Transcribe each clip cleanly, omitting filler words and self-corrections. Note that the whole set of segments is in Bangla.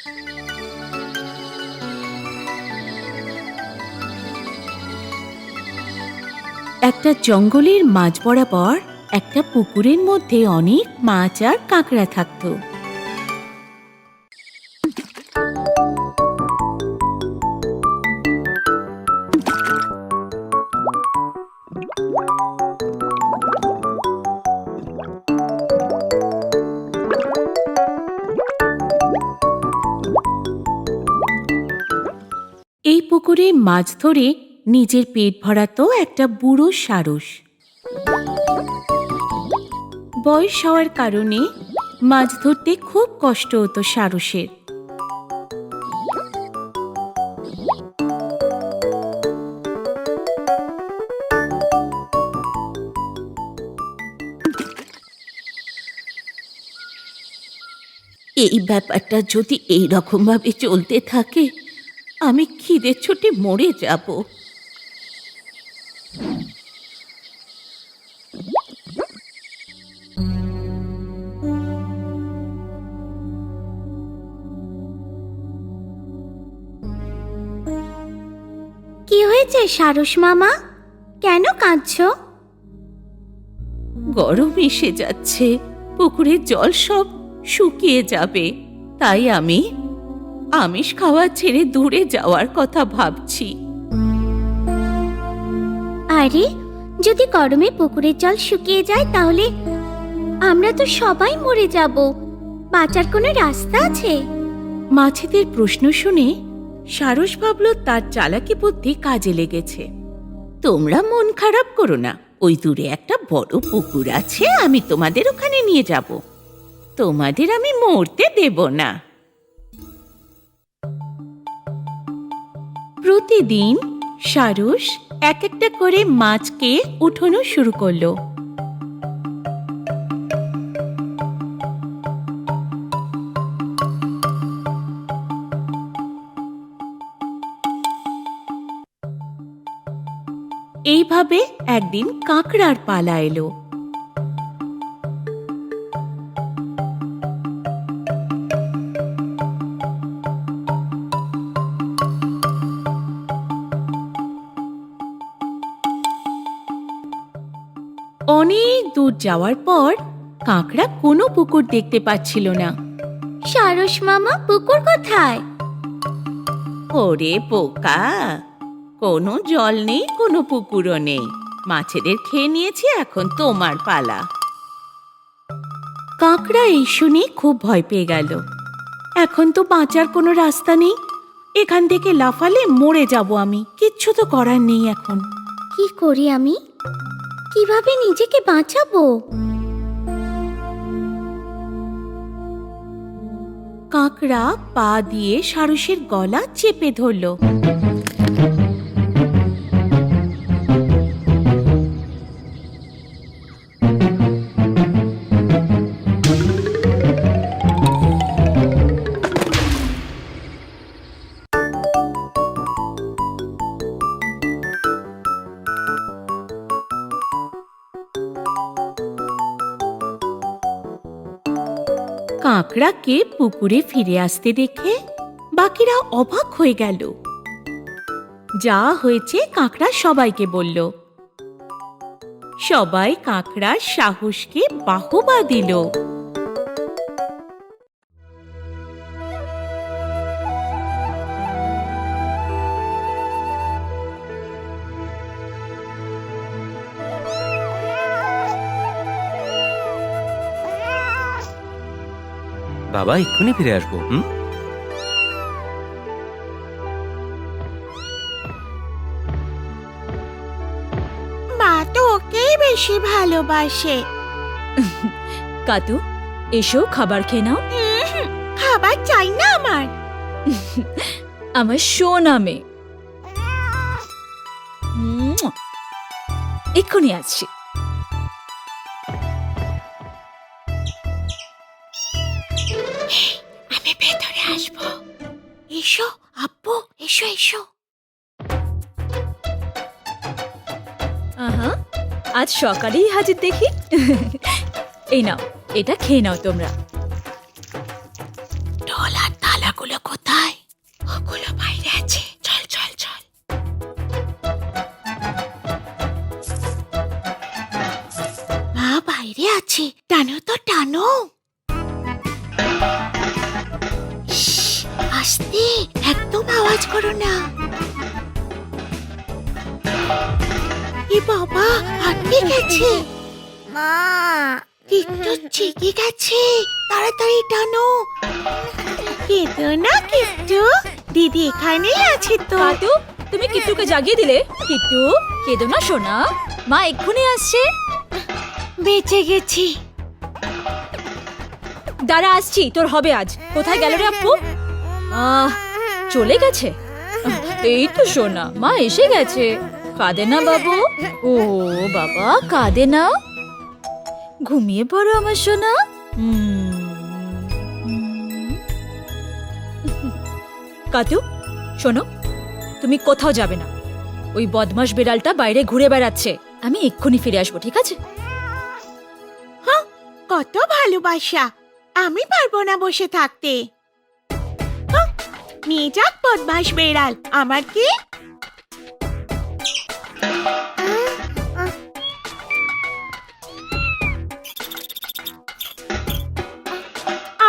একটা জঙ্গলের মাঝ বরাবর একটা পুকুরের মধ্যে অনেক মাছ আর কাঁকড়া থাকতো। এই পুকুরে মাছ ধরে নিজের পেট ভরাতো একটা বুড়ো সারস। বয়স হওয়ার কারণে মাছ ধরতে খুব কষ্ট হতো সারসের। এই ব্যাপারটা যদি এই রকম ভাবে চলতে থাকে, আমি খিদের চোটে মরে যাব। কি হয়েছে সারস মামা, কেন কাঁদছো? গরম এসে যাচ্ছে, পুকুরের জল সব শুকিয়ে যাবে, তাই আমি আমিষ খাওয়া ছেড়ে দূরে যাওয়ার কথা ভাবছি। আরে, যদি গরমে পুকুরের জল শুকিয়ে যায় তাহলে আমরা তো সবাই মরে যাব। বাঁচার কোনো রাস্তা আছে? মাছেদের প্রশ্ন শুনে সারস ভাবল তার চালাকি বুদ্ধি কাজে লেগেছে। তোমরা মন খারাপ করো না, ওই দূরে একটা বড় পুকুর আছে, আমি তোমাদের ওখানে নিয়ে যাব। তোমাদের আমি মরতে দেব না। প্রতিদিন সারস এক একটা করে মাছকে উঠানো শুরু করলো। এইভাবে একদিন কাঁকড়ার পালা এলো। অনেক দূর যাওয়ার পর কাঁকড়া কোনো পুকুর দেখতে পাচ্ছিল না। সারস মামা, পুকুর কোথায়? ওরে বোকা, কোনো জল নেই, কোনো পুকুরও নেই, মাছেদের খেয়ে নিয়েছে, এখন তোমার পালা। কাঁকড়া এই শুনে খুব ভয় পেয়ে গেল। এখন তো বাঁচার কোনো রাস্তা নেই, এখান থেকে লাফালে মরে যাব আমি, কিচ্ছু তো করার নেই এখন। কি করি আমি? কিভাবে নিজেকে বাঁচাবো? কাঁকড়া পা দিয়ে সারসের গলা চেপে ধরল। কাঁকড়াকে পুকুরে ফিরে আসতে দেখে বাকিরা অবাক হয়ে গেল। যা হয়েছে কাঁকড়া সবাইকে বলল। সবাই কাঁকড়ার সাহসকে বাহবা দিল। বাবা এক্ষুনি ফিরে আসবো। মা তো ওকেই বেশি ভালোবাসে। কাতু, এসো খাবার খেয়ে নাও। খাবার চাই না আমার। আমার সোনা মেয়ে, এক্ষুনি আসছি। আমি ভেতরে আসবো। এসো আব্বু, এসো এসো। আহা, আজ সকালেই হাজির দেখি। এই নাও, এটা খেয়ে নাও তোমরা। ঢোল আর তালাগুলো করো না। এ বাবা, আটকে গেছে। মা, কিট্টু জেগে গেছে, তাড়াতাড়ি টানো। কেঁদো না কিট্টু, দিদি এখানেই আছে তো। কাতু, তুমি কিট্টুকে জাগিয়ে দিলে। কিট্টু, কেঁদো না সোনা, মা এক্ষুনি আসছে। বেঁচে গেছি। দাঁড়া, আসছি, তোর হবে আজ। কোথায় গেল রে আপু? চলে গেছে। এই তো সোনা, মা এসে গেছে। কাঁদে না বাবু। ও বাবা, কাঁদে না। ঘুমিয়ে পড়ো আমার সোনা। কাতু, শোনো, তুমি কোথাও যাবে না। ওই বদমাশ বিড়ালটা বাইরে ঘুরে বেড়াচ্ছে। আমি এক্ষুনি ফিরে আসবো, ঠিক আছে? কত ভালোবাসা, আমি পারবো না বসে থাকতে। হাহ, নিয়ে যাক বদমাস বেড়াল, আমার কি?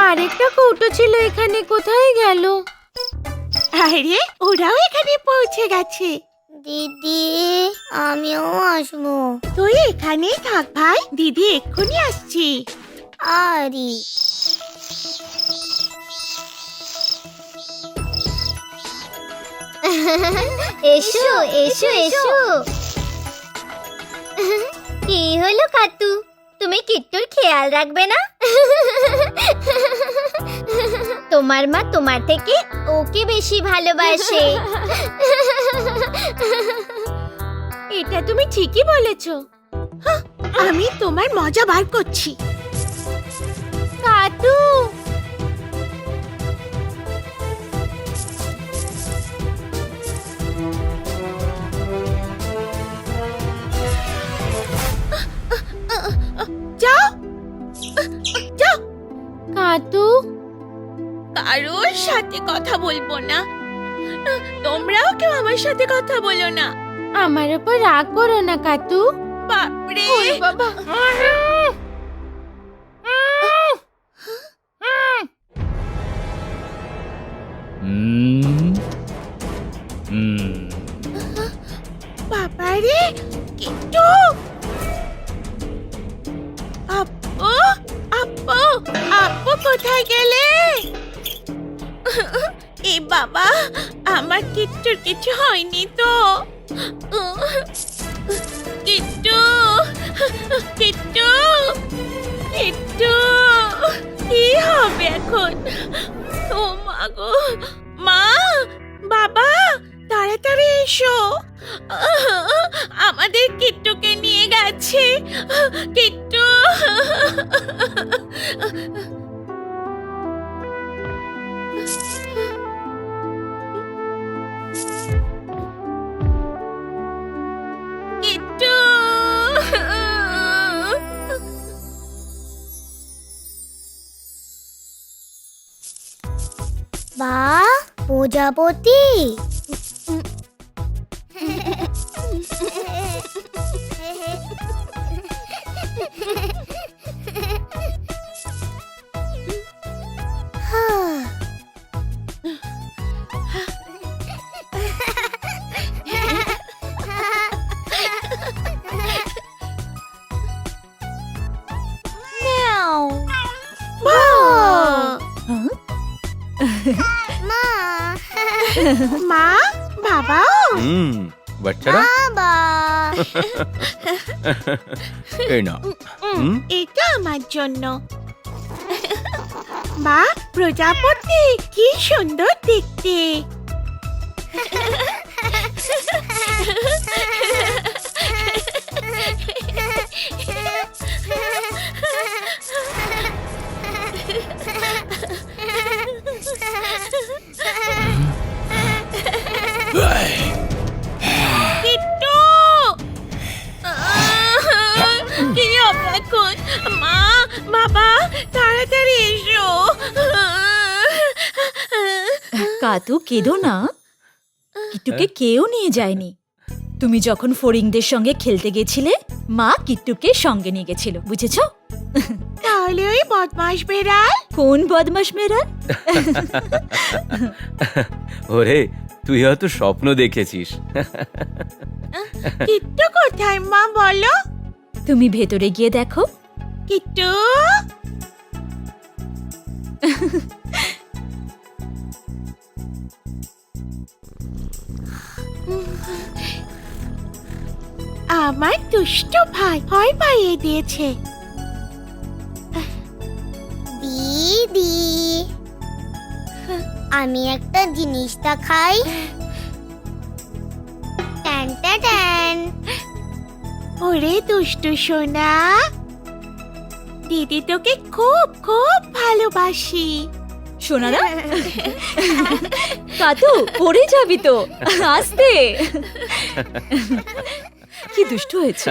আর একটা কৌটো ছিল এখানে, কোথায় গেল? আরে, ওরাও এখানে পৌঁছে গেছে। দিদি, আমিও আসবো। তুই এখানেই থাক ভাই, দিদি এক্ষুনি আসছি। আরে, এসো এসো এসো। কি হলো কাতু, তুমি কিট্টুর খেয়াল রাখবে না? তোমার মা তোমার থেকে ওকে বেশি ভালোবাসে। এটা তুমি ঠিকই বলেছো। হাহ, আমি তোমার মজা বার করছি। কাতু, যাও যাও। কাতু, কারোর সাথে কথা বলবো না। তোমরাও কেউ আমার সাথে কথা বলো না। আমার উপর রাগ করো না কাতু। বাপরে বাবা, বাবারে, কিট্টু। আপু, আপু, আপু কোথায় গেলে? এ বাবা, আমার কিট্টুর কিছু হয়নি তো? কিট্টু, কিট্টু, কিট্টু, কি হবে এখন? ও মা গো, মা, বাবা, তাড়াতাড়ি এসো। আমাদের কিট্টুকে নিয়ে গেছে। কিট্টু, কিট্টু। বা, প্রজাপতি। মা, বাবাও। বাচ্চারা বাবা, এই না। এটা আমার জন্য। মা, প্রজাপতি কি সুন্দর দেখতে। কিট্টু, কি হবে এখন? মা, বাবা, তাড়াতাড়ি এসো। কাতু, কেঁদো না। কিট্টুকে কেউ নিয়ে যায়নি। তুমি যখন ফড়িংদের সঙ্গে খেলতে গেছিলে, মা কিট্টুকে সঙ্গে নিয়ে গেছিল, বুঝেছো? তাহলে ওই বদমাস বেড়াল? কোন বদমাশ মেয়েরা? ওরে, তুই হয়তো স্বপ্ন দেখেছিস। কিট্টু কোথায় মা বলো? তুমি ভেতরে গিয়ে দেখো। কিট্টু, আমার দুষ্ট ভাই ভয় পাইয়ে দিয়েছে। দিদি, আমি একটা জিনিস দেখাই। Tan tan tan. ওরে দুষ্টু সোনা, দিদি তোকে খুব খুব ভালোবাসি। সোনারা, কাতু পড়ে যাবি তো, আস্তে। কি দুষ্টু হয়েছে।